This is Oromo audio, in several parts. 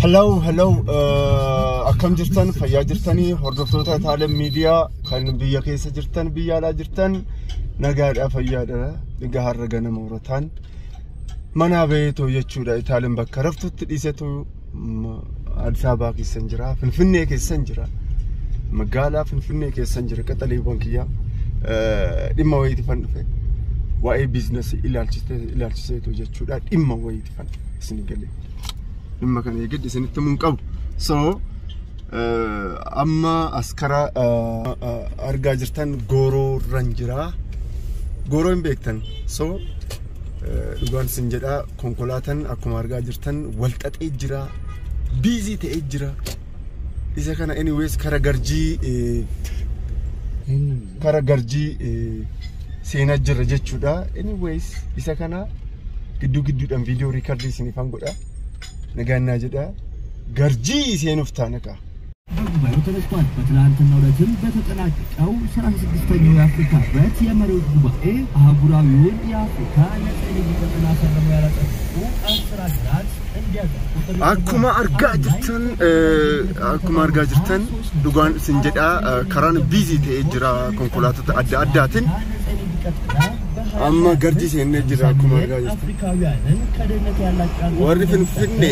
Hello, akkam jirtan fayyaa jirtanii hordoftoota Itaaleen miidiyaa kan biyya keessa jirtan biyya alaa jirtan nagaadha fayyaadha dhiga har'a ganama urataan mana beetoo jechuudha Itaaleen bakka raftutti dhiisetu Addis Ababa keessan jira Finfinnee keessan jira magaalaa Finfinnee keessan jira qaxaleewwan kiyyaa dhimma wayiiti fan dhufe waa'ee biizinasii ilaalchiseetu jechuudha dhimma wayiiti fan isin galee dhimma kana eegdee isinitti mun qabu so amma askara argaa jirtan gooroo ranjira gooroo hin beektan so dhugaan sin jedha konkolaataan akkuma argaa jirtan walxaxee jira busy ta'ee jira isa kana anyways kara garjii seenaa jirra jechuudha anyways isa kana gidduudhaan viidiyoo riikardii isinifan godha نجانا جدا غرجي سينفتانكا بغبايو ተነስቷል በትላንትና ዕለትም በተጠናቀቀው 16ኛው የአፍሪካ ህብረት የመሪዎች ጉባኤ አህጉራዊውን የአፍሪካ ነፃ ንግድ ቀጠና ፈርሞ ያላጸደቁ 10 ሀገራት እንዲያደርጉ አኩማ አርጋ ጅርተን ዱጋን ስንጀዳ ከራን ቢዚ ተጅራ ኮንኮላቶት አዳትን أما قرجي سيني جرا كما رجع ورد فنفني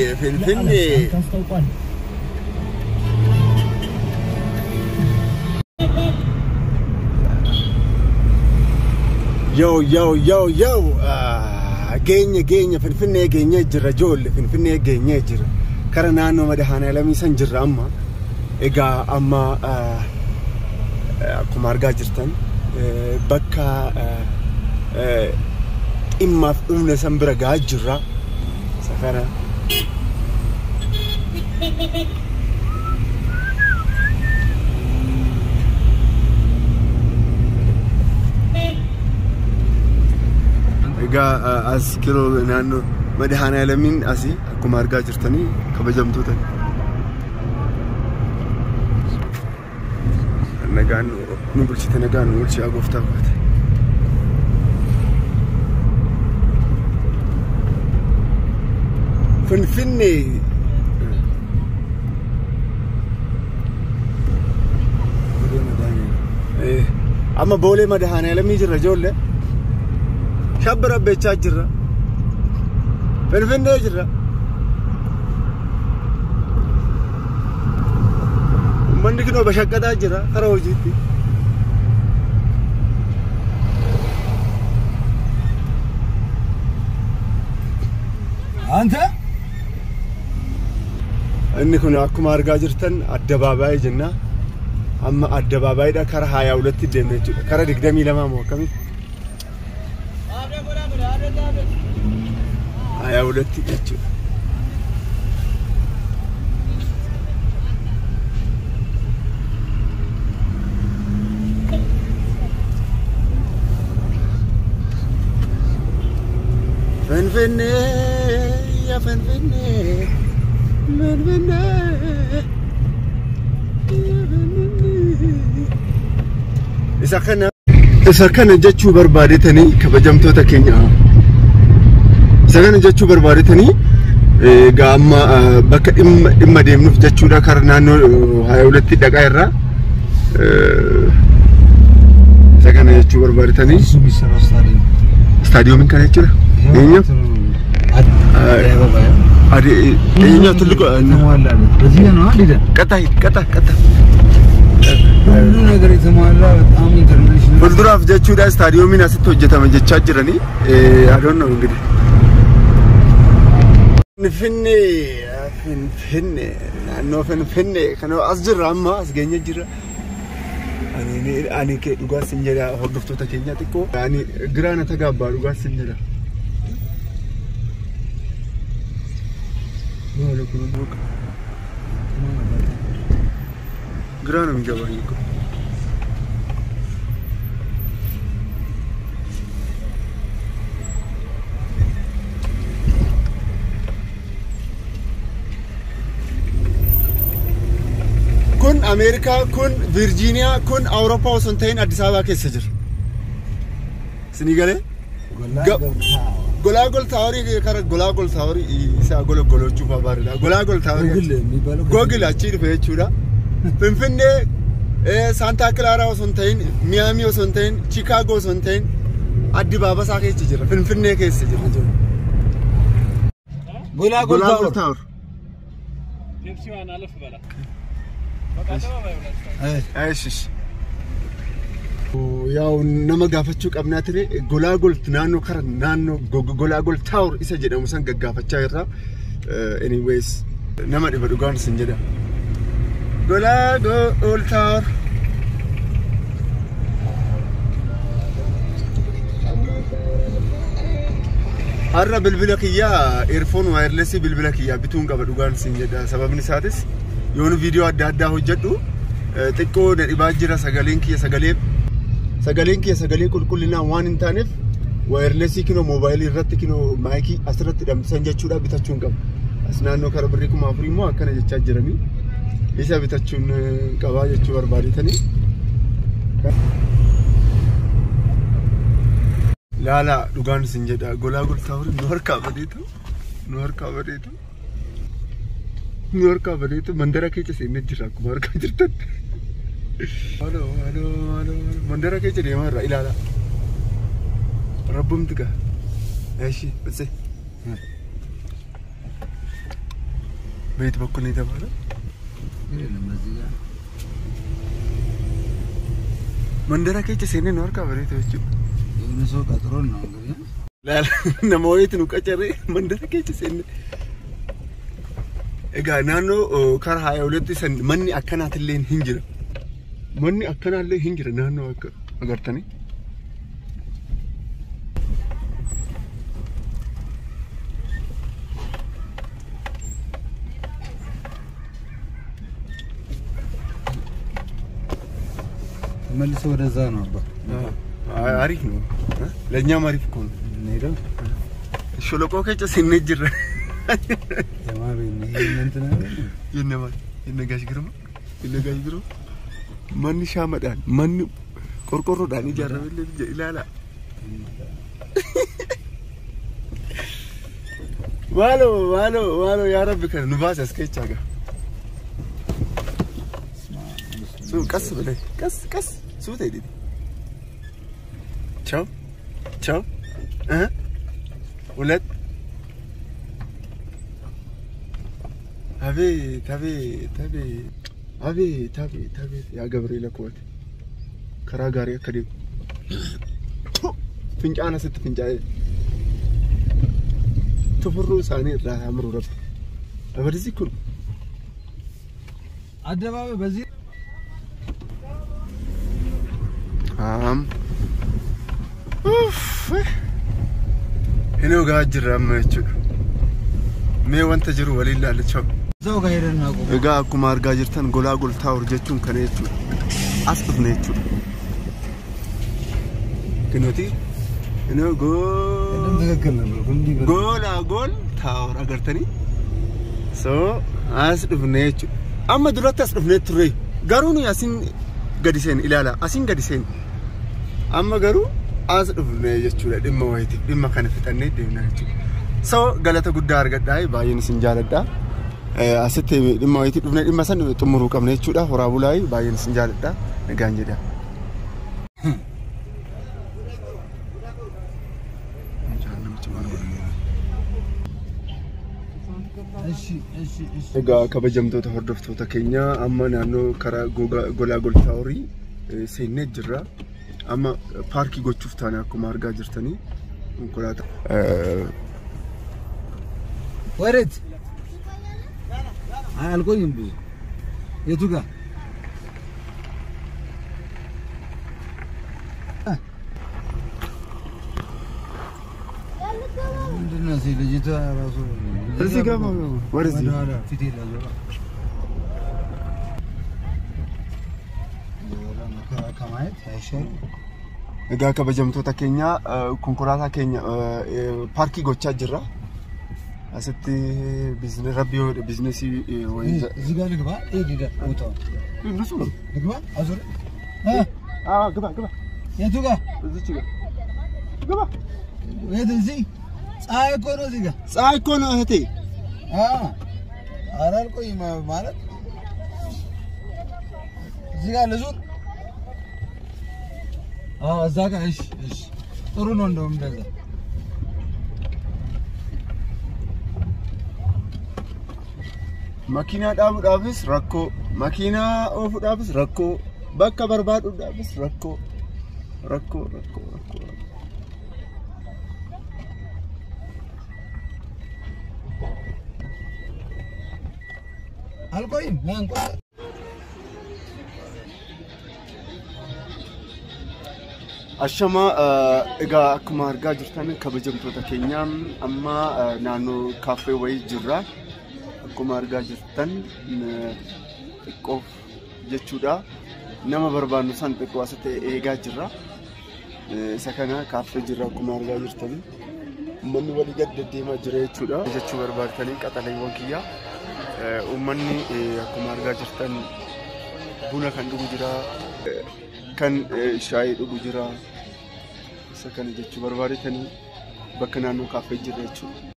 يو جيني فنفني جرا جول فنفني جيني جرا كرنا إنه مدهانا لم يسنجر أما إجا أما كما رجع جرتن بكا إما فينا سنبرة جاجرة سفرة إجا أذكره إنه مدهانا لمن أسي أكو مارجا جرتني كبجم توتني نجان نقول شيء نجان نقول شيء أقوفتا قوت فنفني أما بولي مدهانة لم يجي رجول له شاب ربي تاجره فنفني يجره من دكنو بشكة تاجره خروج جدي أنت إني كنا أكو مارجا جرتن الدبابة جنة أما الدبابة ده كره هاي أولاد تدمج كره دقدمي لما مو كمي هاي أولاد تدمج فنفني يا فنفني إذا كان جاتشو بربادتني كبجمتو تكينيا إذا كان جاتشو بربادتني قام بك إما ديمنو في جاتشو دا كارنانو هاي ولتي دقائرة إذا كان جاتشو بربادتني ستاديوم من كان جاتشو إنيا أدي إنيا تلقى بزينا نوالدا كتا نقدر يسمعنا بتأمين international فالدراف جاتشو دا ستاديوم من أسد توجته من جاتشا جراني I don't know إنجدي فنفني لأنه فنفني كانوا أصجر أما أصجيني جرا أنا كي لقى سنجرا هدفتو تكينيا تكو يعني جرانا تجابا لقى سنجرا ما لكم بوك جرانا مجابانيكو كن أمريكا كن فيرجينيا كن أوروبا وسنتين أديس أبابا كيسجر سنيجالي Golagol Tauri kara Golagol Tauri isa Golagol chufa barida Golagol Tauri Google achi dhufe jechuudha Finfinne Santa Clara osoo hin ta'in Miami osoo hin ta'in Chicago osoo hin ta'in Addis Ababa isaa keessa jira Finfinne keessa jira Golagol Tauri Pepsi waan alaf bala Aish ያው ነመጋፈቹ ቀብናትሬ ጎላጎል ናኖ ከረ ናኖ ጎላጎል ታውር ኢሰ ጀደሙ ሰን ገጋፈቻ ይራ ኤኒዌይስ ነመዲ በዱጋን ስንጀዳ ጎላጎል ታውር አራ ብልብለክያ ኤርፎን ዋየርለስ ብልብለክያ ቢቱን ቀበዱጋን ስንጀዳ ሰበብኒ ሳትስ የሆነ ቪዲዮ አዳዳ ሆጀዱ ጥቆ ነዲባጅራ ሰገሌንኪ የሰገሌ Sagalenki sagalee qulqullina waan hin taaneef wireless kino mobile irratti kino mic asirratti damsan jechuudha bitachuun qaba. As naannoo kara birrii 4,000 immoo akkana jechaa jirami. Isa bitachuun qaba jechuu barbaaditanii. Laala dhugaan sin jedha Golagol Tauri nu harkaa badeetu mandara keessa seenee jira akkuma harkaa jirtan. Halo mandara keessa deemaa irraa ilaala rabbumti gaa eeshi bise beet bakka ni dabala mandara keessa seenee nu harkaa bareetu jechuudha yoona soo qaxroon na ngari laala nama wayiitu nu qacaree mandara keessa seenee egaa naannoo karaa haaya walitti san manni akkanaatillee hin jira Manni akkana illee hin jira naannoo akka agartanii መልሶ ወደዛ ነው አባ አሪፍ ነው ለኛም አሪፍ እኮ ነው ኔዶ ሾለቆ ከጨ ሲነጅራ ተማሪ ነው እንትን ነው የነጋሽ ግርማ Manni shamadaan manni qorqorroodhaan ijaaramellee ilaala waalo yaa rabbi kana nu baase as keechaa gaa suu qas bilee qas suu ta'e didi ciao ulet Abet ya Gabriela Kote Karagari Akadem Finjana sit Finjay Tufuru Sani Rahamru Abadizikun Adaba Bazir Hello Gajram Me want to Jeru Walila Chop Ega akkuma argaa jirtan Golagol Taur jechuun kana jechuudha. As dhufne jechuudha. Kinooti inoo Golagol Taur agartanii. So as dhufne jechuudha. Amma duratti as dhufne turre. Garuu nu asin gadi seen ilaala. Asin gadi seen. Amma garuu as dhufne jechuudha. Dhimma wayiitiif dhimma kana fixannee deemna jechuudha. So galata guddaa argadhaa baay'een isin jaaladhaa. Asitti dhimma wayitii dhufne dhimma san xumuruu qabna jechuudha horaa bulaayi baay'een isin jaaladha nagaan jedha egaa kabajamtoota hordoftoota keenya amma naannoo karaa Golagol Taurii seennee jirra amma paarkii gochuuf taane akkuma argaa jirtanii konkolaataa ወሬት አልቆይም ብዙ የቱ ጋር ምንድነው ልጅቷ ራሱ እዚህ ጋር ወደዚህ ፊቴ ላይ ዞራ ከማየት አይሻል እጋ ከበጀምቶታ ኬኛ ኮንኮራታ ኬኛ ፓርኪ ጎቻ ጅራ አስቲ ቢዝነስ ረቢዮ ቢዝነስ ወይ እዚህ ጋር ልግባ እዚህ ጋር ወጣው ንሱ ልግባ አዙር ግባ የቱ ጋር እዚህ ጋር ግባ ወደዚህ ፀሐይ እኮ ነው እህቴ አራል ቆይ ማለት እዚህ ጋር ለዙር እዛ ጋር እሺ ጥሩ ነው እንደውም እንደዛ መኪና ዳቡዳብስ ረኮ መኪና ኦፉዳብስ ረኮ በቃ በርባዱዳብስ ረኮ አልቆይም ማንቆ አሸማ እጋ አኩማ አርጋ ጅርታን ከበጀምቶታ ኬኛም አማ ናኖ ካፌ ወይ ጅራ አኩማ አርጋ ጅርታን ቆፍ ጀቹዳ ነማ በርባኑ ሳን ጥቋሰተ ኤጋ ጅራ ሰከና ካፌ ጅራ አኩማ አርጋ ጅርታን ምን ወዲ ገድ ዲማ ጅራ ጀቹዳ ጀቹ በርባርተኒ ቀጠለይ ወንኪያ ኡመኒ አኩማ አርጋ ጅርታን ቡና ከንዱ ጅራ kan shaayii dhugu jira isa kana jechuu barbaadatanii bakka naannoo kaafee jira jechuudha.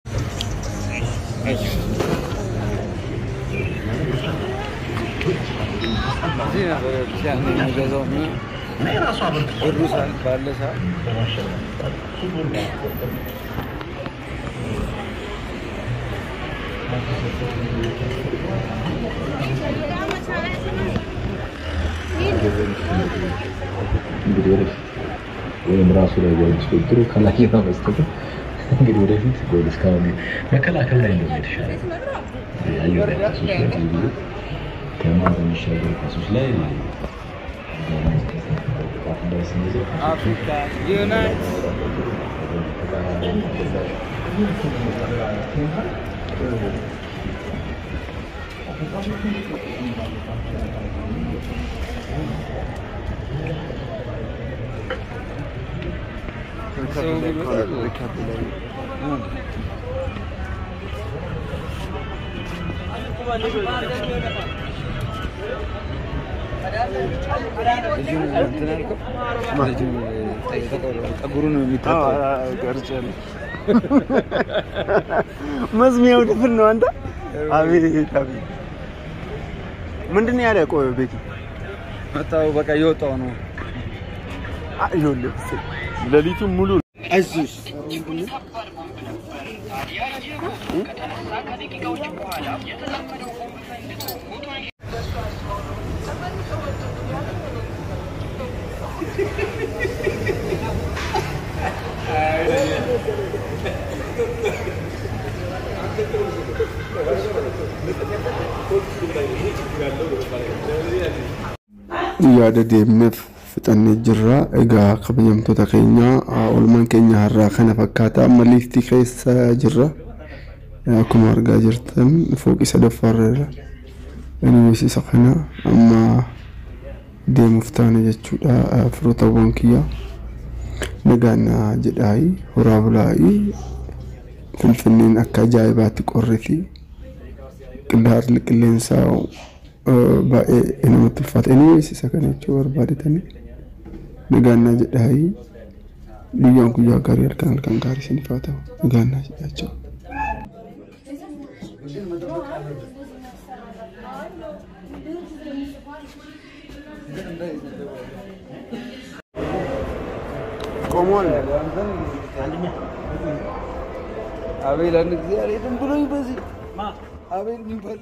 እንግዲህ ወይም ራሱ ላይ ወይም ስኩትሩ ከላይ ነው መስጠት እንግዲህ ወደፊት ጎል እስካሁን መከላከል ላይ ነው የተሻለ ያየው ራሱ ላይ ከማን የሚሻገር ኳሶች ላይ አፍሪካ ዩናይትድ መዝሚያው ድፍን ነው አንተ አቤት ምንድነው ያለ ቆይ ቤቲ መጣው በቃ ይወጣው ነው አይሎልስ ለሊቱን ሙሉ አይዞሽ yaada deemneef fixannee jirra egaa kabajamtoota keenya oolmaan keenya har'aa kana fakkaata amma liiftii keessa jirra akkuma argaa jirtan fooqii sadaffaarra innis isa kana amma deemuuf taane jechuudha firootawwan kiyya nagaan jedhaayi horaa bulaayi finfinneen akka ajaa'ibaatti qorriti qilleensaa bae namatti ulfaata anyways isa kana jechuu barbaadatanii nagaannaa jedhaayi guyyaan guyyaa gaarii halkan gaarii isiniif haa ta'u nagaannaa jedhaa ቆሞል አቤል አንድ ጊዜ አልሄድም ብሎኝ በዚህ አቤል የሚባል